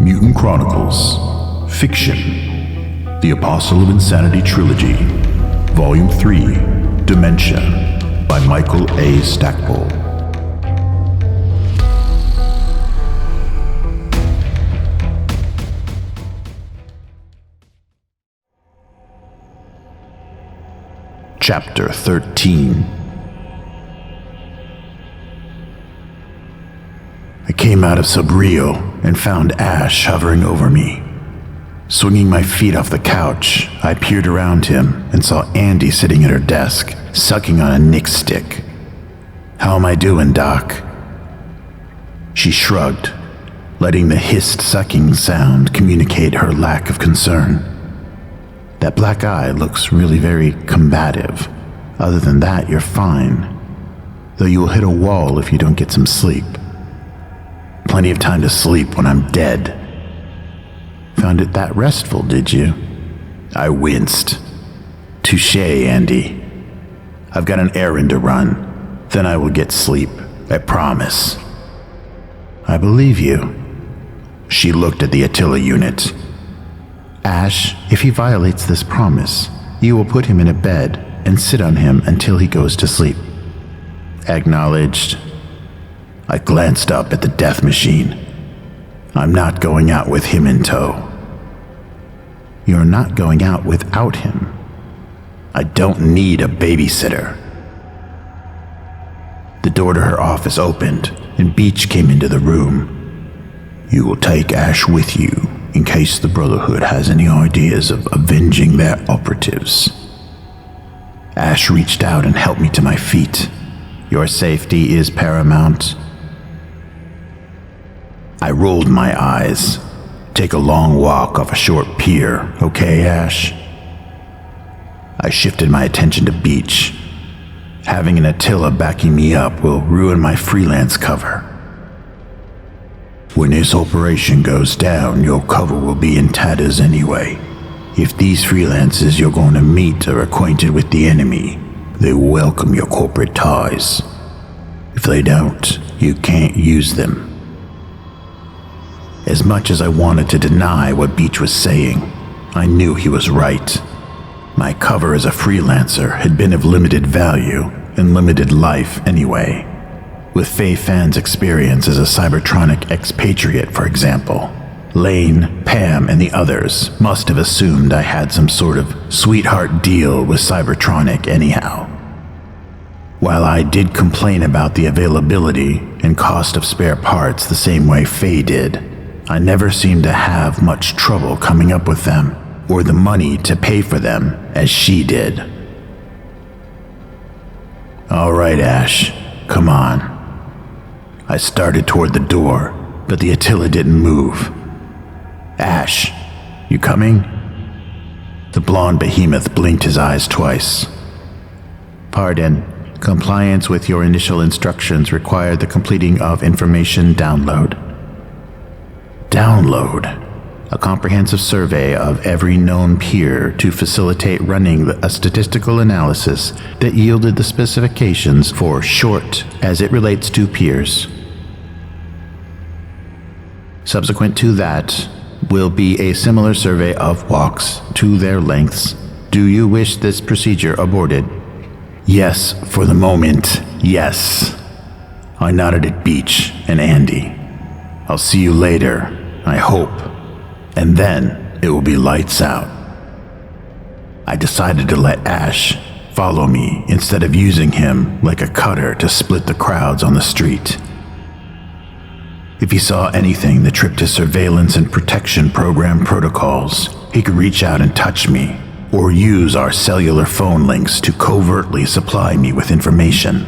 Mutant Chronicles, Fiction, The Apostle of Insanity Trilogy, Volume 3, Dementia, by Michael A. Stackpole. Chapter 13. I came out of Subrio and found Ash hovering over me. Swinging my feet off the couch, I peered around him and saw Andy sitting at her desk, sucking on a Nick stick. "How am I doing, Doc?" She shrugged, letting the hissed sucking sound communicate her lack of concern. "That black eye looks really very combative. Other than that, you're fine. Though you will hit a wall if you don't get some sleep." "Plenty of time to sleep when I'm dead." "Found it that restful, did you?" I winced. "Touché, Andy. I've got an errand to run. Then I will get sleep. I promise." "I believe you." She looked at the Attila unit. "Ash, if he violates this promise, you will put him in a bed and sit on him until he goes to sleep." "Acknowledged." I glanced up at the death machine. "I'm not going out with him in tow." "You're not going out without him." "I don't need a babysitter." The door to her office opened, and Beach came into the room. "You will take Ash with you in case the Brotherhood has any ideas of avenging their operatives." Ash reached out and helped me to my feet. "Your safety is paramount." I rolled my eyes. "Take a long walk off a short pier, okay, Ash?" I shifted my attention to Beach. "Having an Attila backing me up will ruin my freelance cover." "When this operation goes down, your cover will be in tatters anyway. If these freelancers you're going to meet are acquainted with the enemy, they will welcome your corporate ties. If they don't, you can't use them." As much as I wanted to deny what Beach was saying, I knew he was right. My cover as a freelancer had been of limited value and limited life anyway. With Fei Fan's experience as a Cybertronic expatriate, for example, Lane, Pam, and the others must have assumed I had some sort of sweetheart deal with Cybertronic anyhow. While I did complain about the availability and cost of spare parts the same way Fei did, I never seemed to have much trouble coming up with them, or the money to pay for them as she did. "All right, Ash, come on." I started toward the door, but the Attila didn't move. "Ash, you coming?" The blonde behemoth blinked his eyes twice. "Pardon, compliance with your initial instructions required the completing of information download." "Download?" "A comprehensive survey of every known peer to facilitate running a statistical analysis that yielded the specifications for short as it relates to peers. Subsequent to that will be a similar survey of walks to their lengths. Do you wish this procedure aborted?" "Yes, for the moment, yes." I nodded at Beach and Andy. "I'll see you later, I hope. And then it will be lights out." I decided to let Ash follow me instead of using him like a cutter to split the crowds on the street. If he saw anything that tripped his surveillance and protection program protocols, he could reach out and touch me, or use our cellular phone links to covertly supply me with information.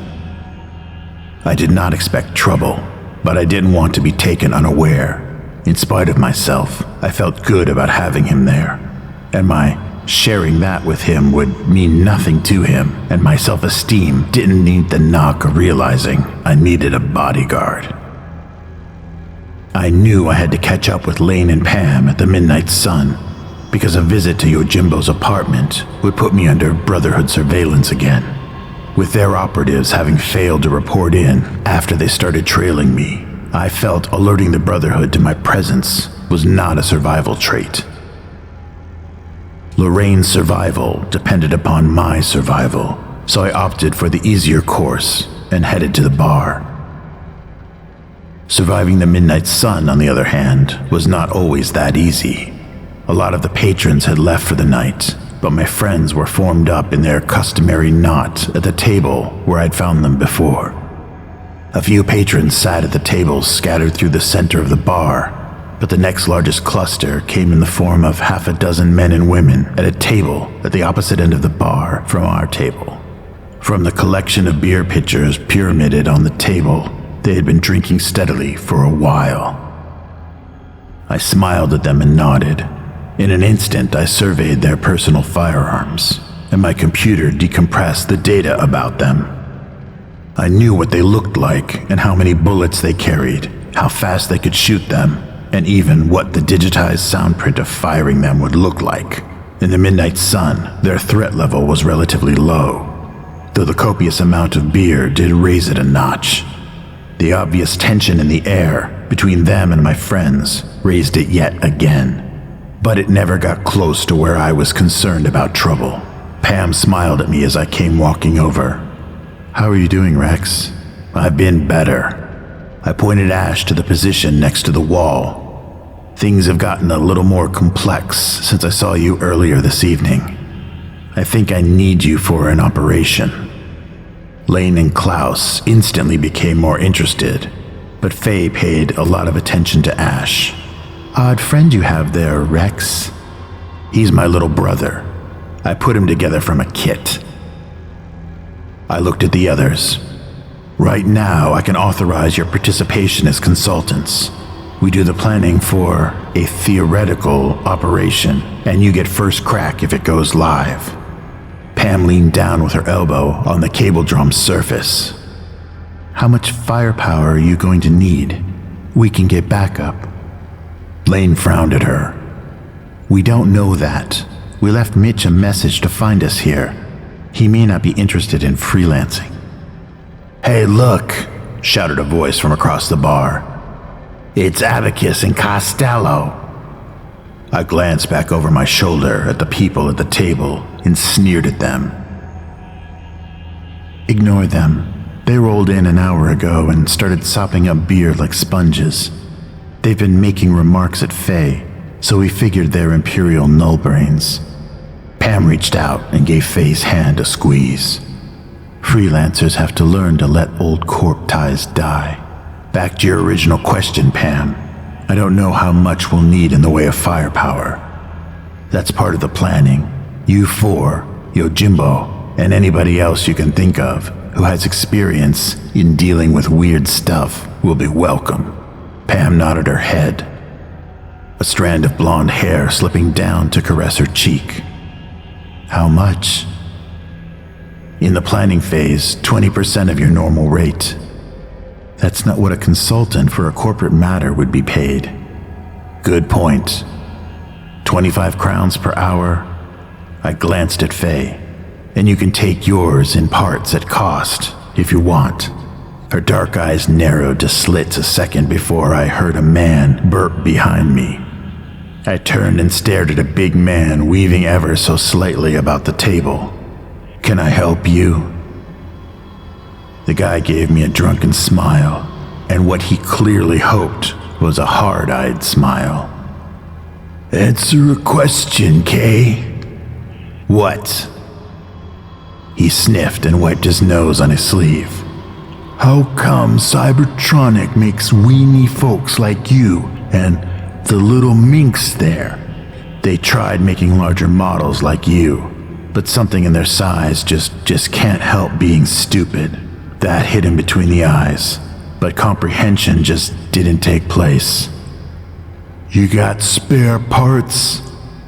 I did not expect trouble, but I didn't want to be taken unaware. In spite of myself, I felt good about having him there, and my sharing that with him would mean nothing to him, and my self-esteem didn't need the knock of realizing I needed a bodyguard. I knew I had to catch up with Lane and Pam at the Midnight Sun, because a visit to Yojimbo's apartment would put me under Brotherhood surveillance again, with their operatives having failed to report in after they started trailing me. I felt alerting the Brotherhood to my presence was not a survival trait. Lorraine's survival depended upon my survival, so I opted for the easier course and headed to the bar. Surviving the midnight sun, on the other hand, was not always that easy. A lot of the patrons had left for the night, but my friends were formed up in their customary knot at the table where I'd found them before. A few patrons sat at the tables scattered through the center of the bar, but the next largest cluster came in the form of half a dozen men and women at a table at the opposite end of the bar from our table. From the collection of beer pitchers pyramided on the table, they had been drinking steadily for a while. I smiled at them and nodded. In an instant, I surveyed their personal firearms, and my computer decompressed the data about them. I knew what they looked like and how many bullets they carried, how fast they could shoot them, and even what the digitized soundprint of firing them would look like. In the midnight sun, their threat level was relatively low, though the copious amount of beer did raise it a notch. The obvious tension in the air between them and my friends raised it yet again. But it never got close to where I was concerned about trouble. Pam smiled at me as I came walking over. "How are you doing, Rex?" "I've been better." I pointed Ash to the position next to the wall. "Things have gotten a little more complex since I saw you earlier this evening. I think I need you for an operation." Lane and Klaus instantly became more interested, but Faye paid a lot of attention to Ash. "Odd friend you have there, Rex." "He's my little brother. I put him together from a kit." I looked at the others. "Right now, I can authorize your participation as consultants. We do the planning for a theoretical operation, and you get first crack if it goes live." Pam leaned down with her elbow on the cable drum's surface. "How much firepower are you going to need? We can get backup." Lane frowned at her. "We don't know that. We left Mitch a message to find us here. He may not be interested in freelancing." "Hey, look!" shouted a voice from across the bar. "It's Abacus and Costello." I glanced back over my shoulder at the people at the table and sneered at them. "Ignore them. They rolled in an hour ago and started sopping up beer like sponges. They've been making remarks at Faye, so we figured they're Imperial nullbrains." Pam reached out and gave Faye's hand a squeeze. "Freelancers have to learn to let old corp ties die. Back to your original question, Pam. I don't know how much we'll need in the way of firepower. That's part of the planning. You four, Yojimbo, and anybody else you can think of who has experience in dealing with weird stuff will be welcome." Pam nodded her head, a strand of blonde hair slipping down to caress her cheek. "How much?" "In the planning phase, 20% of your normal rate." "That's not what a consultant for a corporate matter would be paid." "Good point. 25 crowns per hour." I glanced at Faye. "And you can take yours in parts at cost, if you want." Her dark eyes narrowed to slits a second before I heard a man burp behind me. I turned and stared at a big man weaving ever so slightly about the table. "Can I help you?" The guy gave me a drunken smile, and what he clearly hoped was a hard-eyed smile. "Answer a question, Kay." "What?" He sniffed and wiped his nose on his sleeve. "How come Cybertronic makes weenie folks like you and the little minx there? They tried making larger models like you, but something in their size just can't help being stupid. That hit him between the eyes, but comprehension just didn't take place." "You got spare parts?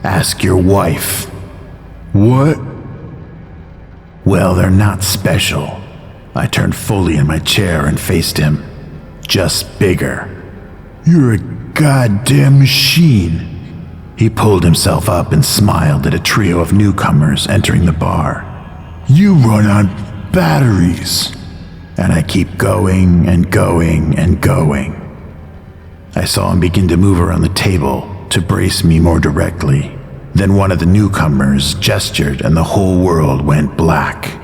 Ask your wife." "What?" "Well, they're not special." I turned fully in my chair and faced him. "Just bigger." "You're a goddamn machine." He pulled himself up and smiled at a trio of newcomers entering the bar. "You run on batteries." And I keep going and going and going. I saw him begin to move around the table to brace me more directly. Then one of the newcomers gestured and the whole world went black.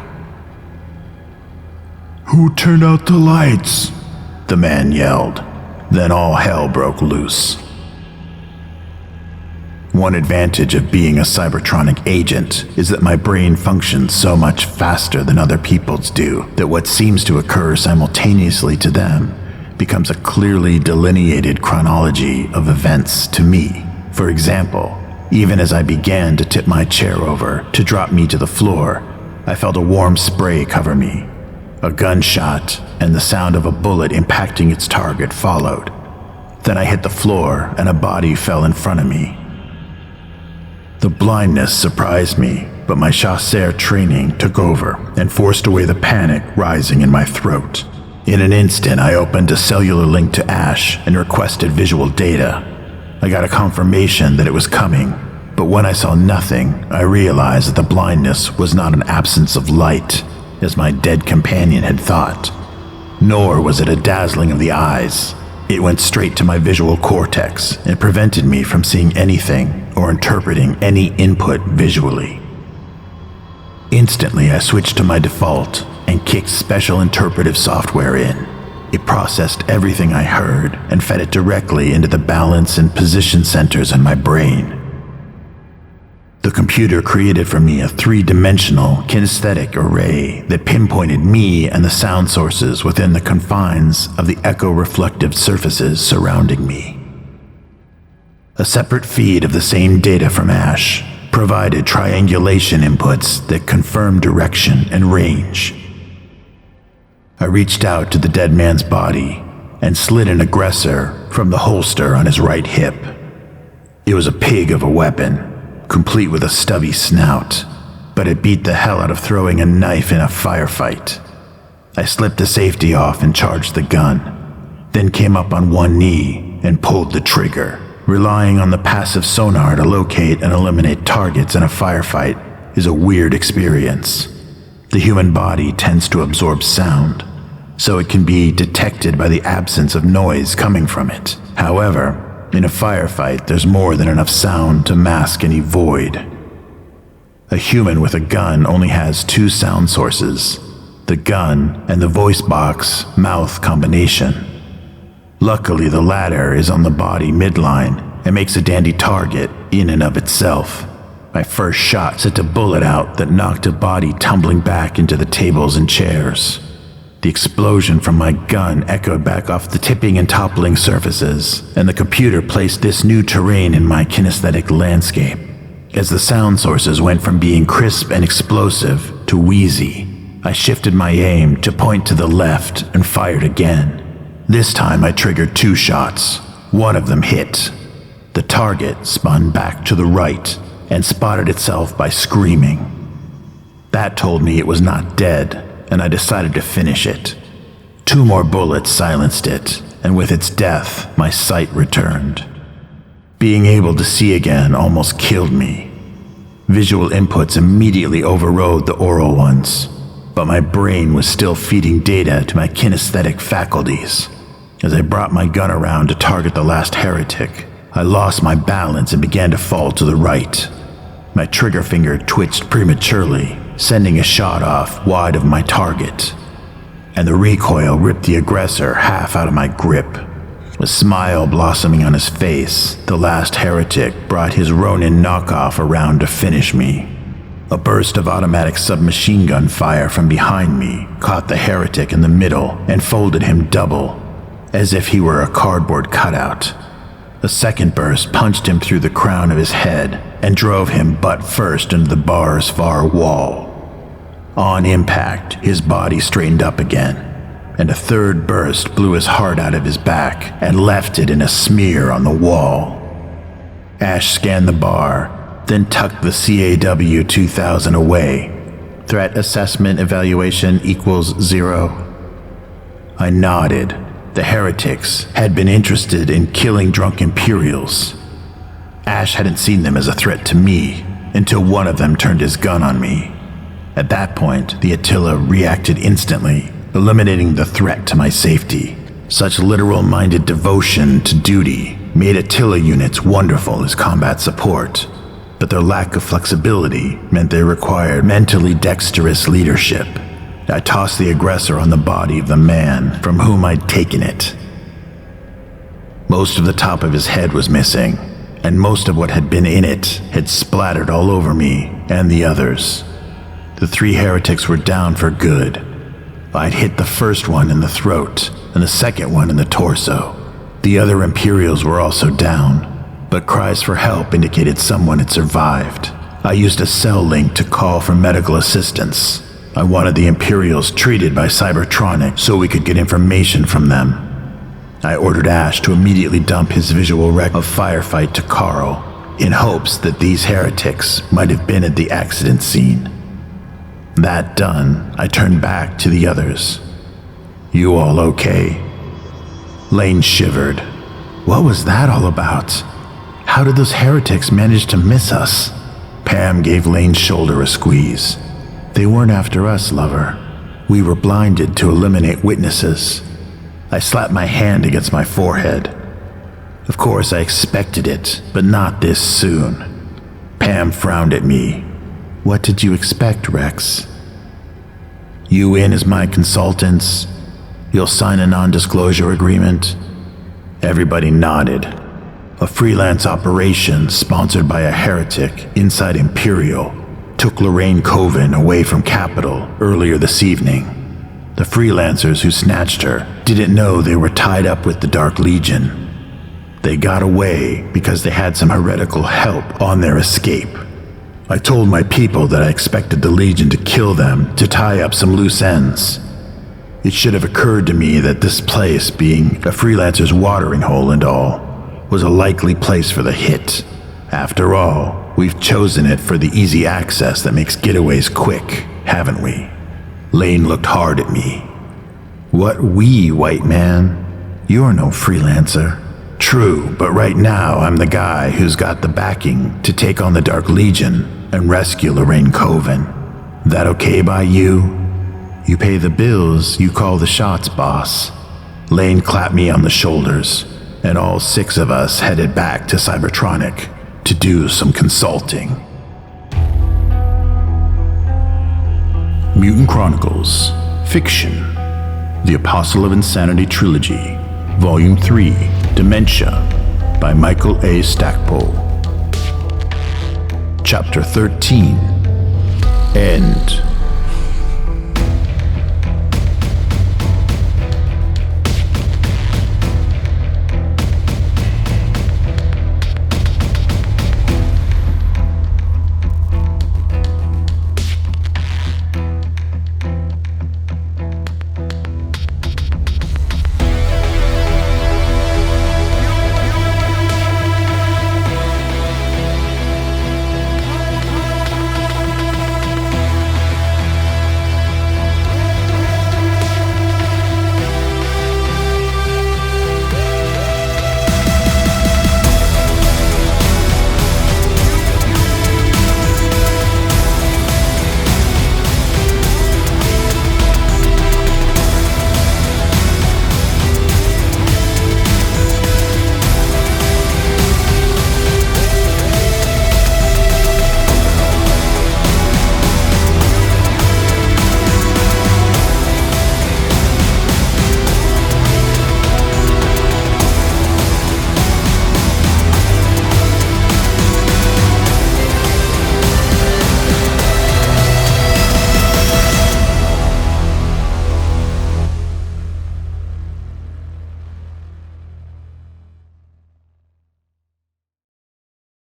"Who turned out the lights?" the man yelled. Then all hell broke loose. One advantage of being a Cybertronic agent is that my brain functions so much faster than other people's do that what seems to occur simultaneously to them becomes a clearly delineated chronology of events to me. For example, even as I began to tip my chair over to drop me to the floor, I felt a warm spray cover me. A gunshot and the sound of a bullet impacting its target followed. Then I hit the floor and a body fell in front of me. The blindness surprised me, but my chasseur training took over and forced away the panic rising in my throat. In an instant, I opened a cellular link to Ash and requested visual data. I got a confirmation that it was coming, but when I saw nothing, I realized that the blindness was not an absence of light, as my dead companion had thought. Nor was it a dazzling of the eyes. It went straight to my visual cortex and prevented me from seeing anything or interpreting any input visually. Instantly, I switched to my default and kicked special interpretive software in. It processed everything I heard and fed it directly into the balance and position centers in my brain. The computer created for me a three-dimensional kinesthetic array that pinpointed me and the sound sources within the confines of the echo-reflective surfaces surrounding me. A separate feed of the same data from Ash provided triangulation inputs that confirmed direction and range. I reached out to the dead man's body and slid an aggressor from the holster on his right hip. It was a pig of a weapon, complete with a stubby snout, but it beat the hell out of throwing a knife in a firefight. I slipped the safety off and charged the gun, then came up on one knee and pulled the trigger. Relying on the passive sonar to locate and eliminate targets in a firefight is a weird experience. The human body tends to absorb sound, so it can be detected by the absence of noise coming from it. However, in a firefight, there's more than enough sound to mask any void. A human with a gun only has two sound sources, the gun and the voice box mouth combination. Luckily, the latter is on the body midline and makes a dandy target in and of itself. My first shot sent a bullet out that knocked a body tumbling back into the tables and chairs. The explosion from my gun echoed back off the tipping and toppling surfaces, and the computer placed this new terrain in my kinesthetic landscape. As the sound sources went from being crisp and explosive to wheezy, I shifted my aim to point to the left and fired again. This time I triggered two shots. One of them hit. The target spun back to the right and spotted itself by screaming. That told me it was not dead, and I decided to finish it. Two more bullets silenced it, and with its death, my sight returned. Being able to see again almost killed me. Visual inputs immediately overrode the oral ones, but my brain was still feeding data to my kinesthetic faculties. As I brought my gun around to target the last heretic, I lost my balance and began to fall to the right. My trigger finger twitched prematurely, sending a shot off wide of my target, and the recoil ripped the aggressor half out of my grip. A smile blossoming on his face, the last heretic brought his Ronin knockoff around to finish me. A burst of automatic submachine gun fire from behind me caught the heretic in the middle and folded him double, as if he were a cardboard cutout. A second burst punched him through the crown of his head and drove him butt first into the bar's far wall. On impact, his body straightened up again, and a third burst blew his heart out of his back and left it in a smear on the wall. Ash scanned the bar, then tucked the CAW-2000 away. Threat assessment evaluation equals 0. I nodded. The heretics had been interested in killing drunk Imperials. Ash hadn't seen them as a threat to me until one of them turned his gun on me. At that point, the Attila reacted instantly, eliminating the threat to my safety. Such literal-minded devotion to duty made Attila units wonderful as combat support, but their lack of flexibility meant they required mentally dexterous leadership. I tossed the aggressor on the body of the man from whom I'd taken it. Most of the top of his head was missing, and most of what had been in it had splattered all over me and the others. The 3 heretics were down for good. I'd hit the first one in the throat and the second one in the torso. The other Imperials were also down, but cries for help indicated someone had survived. I used a cell link to call for medical assistance. I wanted the Imperials treated by Cybertronic so we could get information from them. I ordered Ash to immediately dump his visual wreck of firefight to Carl, in hopes that these heretics might have been at the accident scene. That done, I turned back to the others. "You all okay?" Lane shivered. What was that all about? How did those heretics manage to miss us? Pam gave Lane's shoulder a squeeze. They weren't after us, lover. We were blinded to eliminate witnesses. I slapped my hand against my forehead. Of course, I expected it, but not this soon. Pam frowned at me. What did you expect, Rex? You in as my consultants? You'll sign a non-disclosure agreement? Everybody nodded. A freelance operation sponsored by a heretic inside Imperial took Lorraine Coven away from Capital earlier this evening. The freelancers who snatched her didn't know they were tied up with the Dark Legion. They got away because they had some heretical help on their escape. I told my people that I expected the Legion to kill them to tie up some loose ends. It should have occurred to me that this place, being a freelancer's watering hole and all, was a likely place for the hit. After all, we've chosen it for the easy access that makes getaways quick, haven't we? Lane looked hard at me. What we, white man? You're no freelancer. True, but right now I'm the guy who's got the backing to take on the Dark Legion and rescue Lorraine Coven. That okay by you? You pay the bills, you call the shots, boss. Lane clapped me on the shoulders, and all 6 of us headed back to Cybertronic to do some consulting. Mutant Chronicles, Fiction, The Apostle of Insanity Trilogy, Volume 3, Dementia, by Michael A. Stackpole. Chapter 13, End.